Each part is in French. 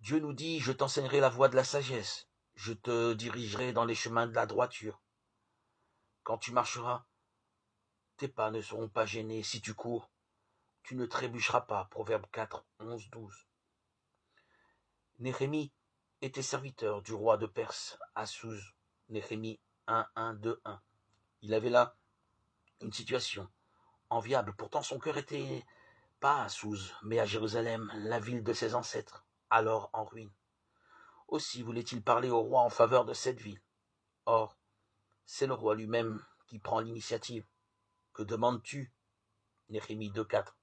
Dieu nous dit, je t'enseignerai la voie de la sagesse, je te dirigerai dans les chemins de la droiture. Quand tu marcheras, tes pas ne seront pas gênés. Si tu cours, tu ne trébucheras pas. Proverbe 4, 11, 12. Néhémie était serviteur du roi de Perse, Assouze. Néhémie 1, 1, 2, 1. Il avait là une situation enviable. Pourtant, son cœur était pas à Souze, mais à Jérusalem, la ville de ses ancêtres, alors en ruine. Aussi voulait-il parler au roi en faveur de cette ville. Or, c'est le roi lui-même qui prend l'initiative. Que demandes-tu? Néhémie 2,4.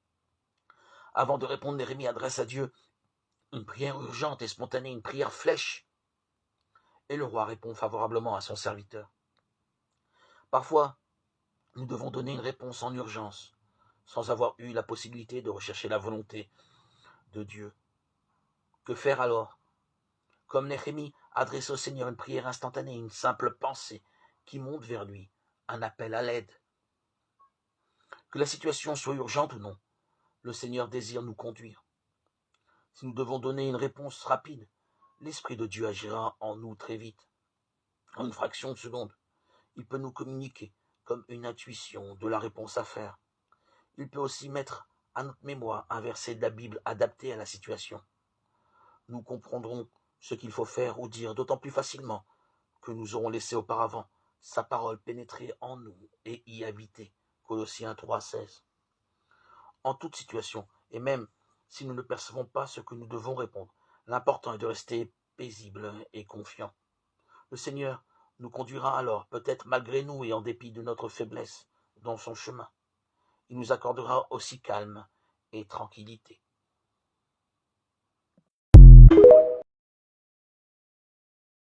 Avant de répondre, Néhémie adresse à Dieu une prière urgente et spontanée, une prière flèche. Et le roi répond favorablement à son serviteur. Parfois, nous devons donner une réponse en urgence, sans avoir eu la possibilité de rechercher la volonté de Dieu. Que faire alors? Comme Néhémie adresse au Seigneur une prière instantanée, une simple pensée qui monte vers lui, un appel à l'aide. Que la situation soit urgente ou non, le Seigneur désire nous conduire. Si nous devons donner une réponse rapide, l'Esprit de Dieu agira en nous très vite. En une fraction de seconde, il peut nous communiquer comme une intuition de la réponse à faire. Il peut aussi mettre à notre mémoire un verset de la Bible adapté à la situation. Nous comprendrons ce qu'il faut faire ou dire d'autant plus facilement que nous aurons laissé auparavant sa parole pénétrer en nous et y habiter. Colossiens 3,16. En toute situation, et même si nous ne percevons pas ce que nous devons répondre, l'important est de rester paisible et confiant. Le Seigneur nous conduira alors, peut-être malgré nous et en dépit de notre faiblesse, dans son chemin. Il nous accordera aussi calme et tranquillité.